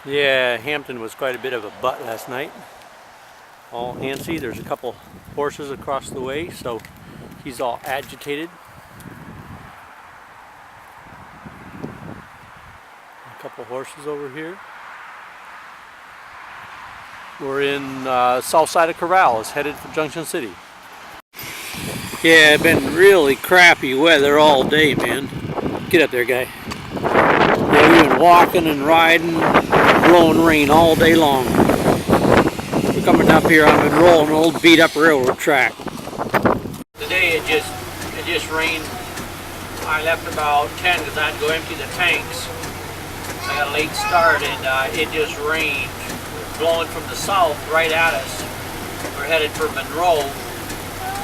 Yeah, Hampton was quite a bit of a butt last night. All antsy. There's a couple horses across the way, so he's all agitated. A couple horses over here. We're in south side of Corvallis, headed for Junction City. Yeah, it's been really crappy weather all day, man. Get up there, guy. Yeah, we've been walking and riding, blowing rain all day long. We're coming up here on Monroe, an old beat-up railroad track. Today it just rained. I left about 10 because I had to go empty the tanks. I got a late start, and it just rained, blowing from the south right at us. We're headed for Monroe,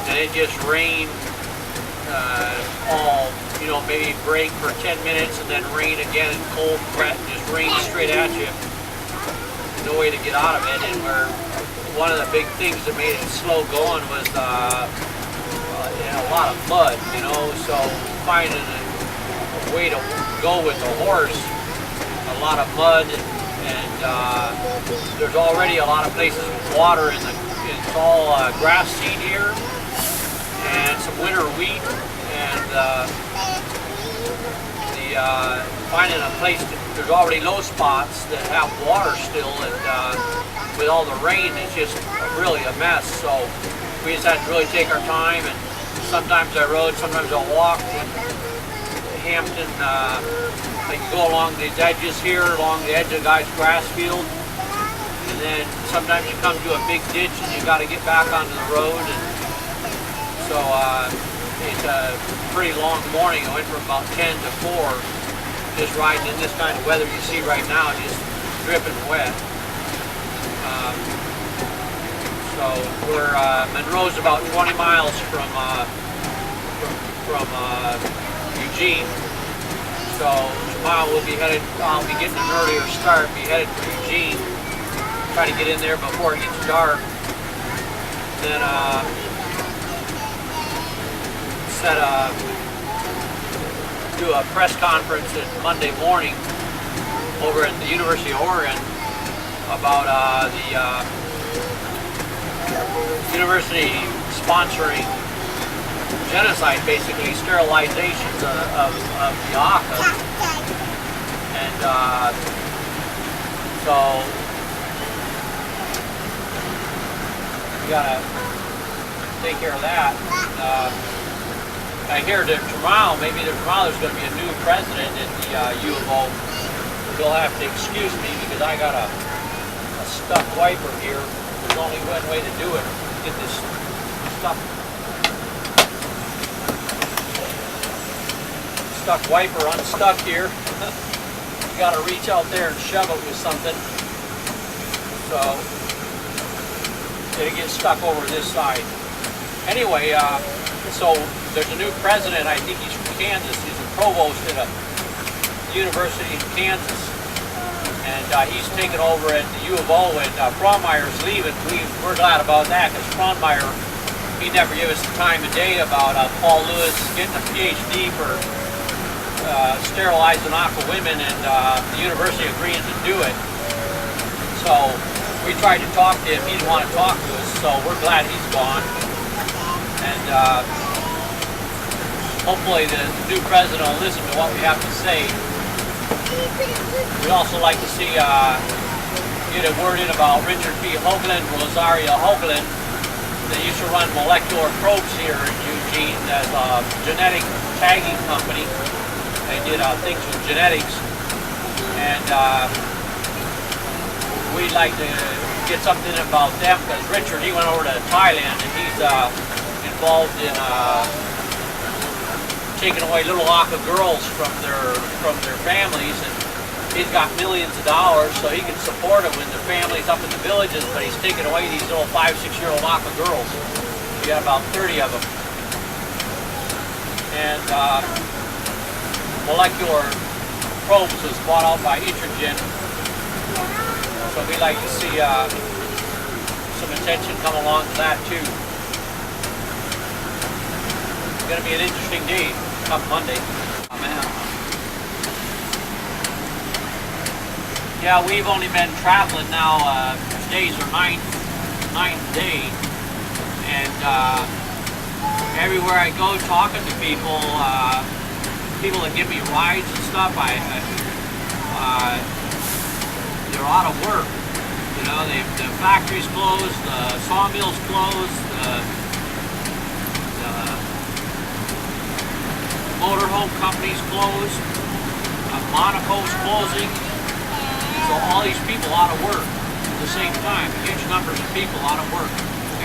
and it just rained all, maybe break for 10 minutes and then rain again and cold, wet, and just rain straight at you. No way to get out of it. And one of the big things that made it slow going was a lot of mud, so finding a way to go with the horse, a lot of mud, and there's already a lot of places with water it's all grass seed here and some winter wheat, and finding a place there's already low spots that have water still, and with all the rain it's just really a mess. So we just had to really take our time, and sometimes I rode, sometimes I'll walk. And Hampton, I can go along these edges here, along the edge of the guy's grass field, and then sometimes you come to a big ditch and you got to get back onto the road. And so it's a pretty long morning. I went from about 10 to 4, just riding in this kind of weather you see right now, just dripping wet. So we're Monroe's about 20 miles from Eugene. So tomorrow we'll be headed. I'll be getting an earlier start. Be headed for Eugene. Try to get in there before it gets dark. Then do a press conference Monday morning over at the University of Oregon about the university sponsoring genocide, basically sterilizations of the Aka. And so we gotta take care of that. I hear that tomorrow there's going to be a new president at the U of O. You'll have to excuse me because I got a stuck wiper here. There's only one way to do it. Get this stuck wiper unstuck here. You got to reach out there and shove it with something. So it'll get stuck over this side. Anyway, so there's a new president. I think he's from Kansas. He's a provost at a university in Kansas, and he's taken over at the U of O. And Fraunmeyer's leaving. We're glad about that, because Fraunmeyer, he never gave us the time of day about Paul Lewis getting a PhD for sterilizing Aka women, and the university agreeing to do it. So we tried to talk to him. He didn't want to talk to us. So we're glad he's gone. And hopefully the new president will listen to what we have to say. We'd also like to see, get a word in about Richard P. Hoagland, Rosaria Hoagland. They used to run molecular probes here in Eugene as a genetic tagging company. They did things with genetics. And we'd like to get something about them, because Richard, he went over to Thailand, and he's involved in taking away little Aka girls from their families, and he's got millions of dollars, so he can support them when their families up in the villages. But he's taking away these little 5-6-year-old Aka girls. We got about 30 of them, and molecular probes was bought out by Itrogen. So we'd like to see some attention come along to that too. It's going to be an interesting day come Monday. Yeah, we've only been traveling now. Today's our ninth day, and everywhere I go, talking to people, people that give me rides and stuff, they're out of work. You know, the factory's closed, the sawmill's closed, the motorhome company's closed, Monaco's closing. So all these people out of work at the same time. Huge numbers of people out of work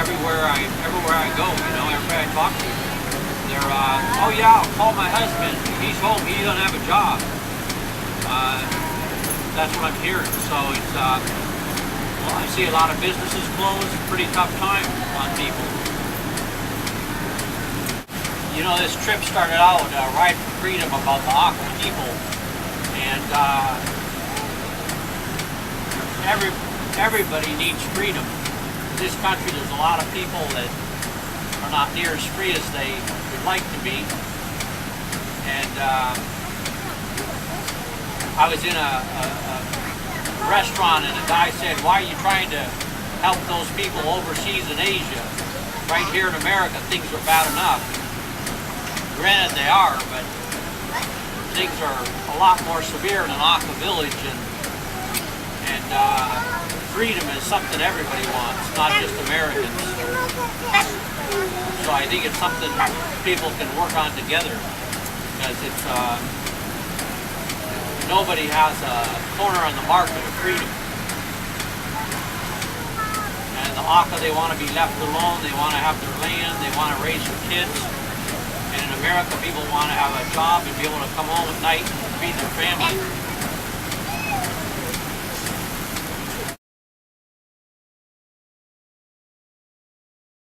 everywhere I go. You know, everybody I talk to, they're oh yeah, I'll call my husband. He's home. He doesn't have a job. That's what I'm hearing. So it's well, I see a lot of businesses closed. Pretty tough time on people. You know, this trip started out Ride for Freedom about the Aqua people, and everybody needs freedom. In this country, there's a lot of people that are not near as free as they would like to be. And I was in a restaurant, and a guy said, "Why are you trying to help those people overseas in Asia? Right here in America, things are bad enough." Granted, they are, but things are a lot more severe in an Aqua village, and freedom is something everybody wants, not just Americans. So I think it's something people can work on together, because it's nobody has a corner on the market of freedom. And the Aqua, they want to be left alone, they want to have their land, they want to raise their kids. And in America, people want to have a job and be able to come home at night and feed their family.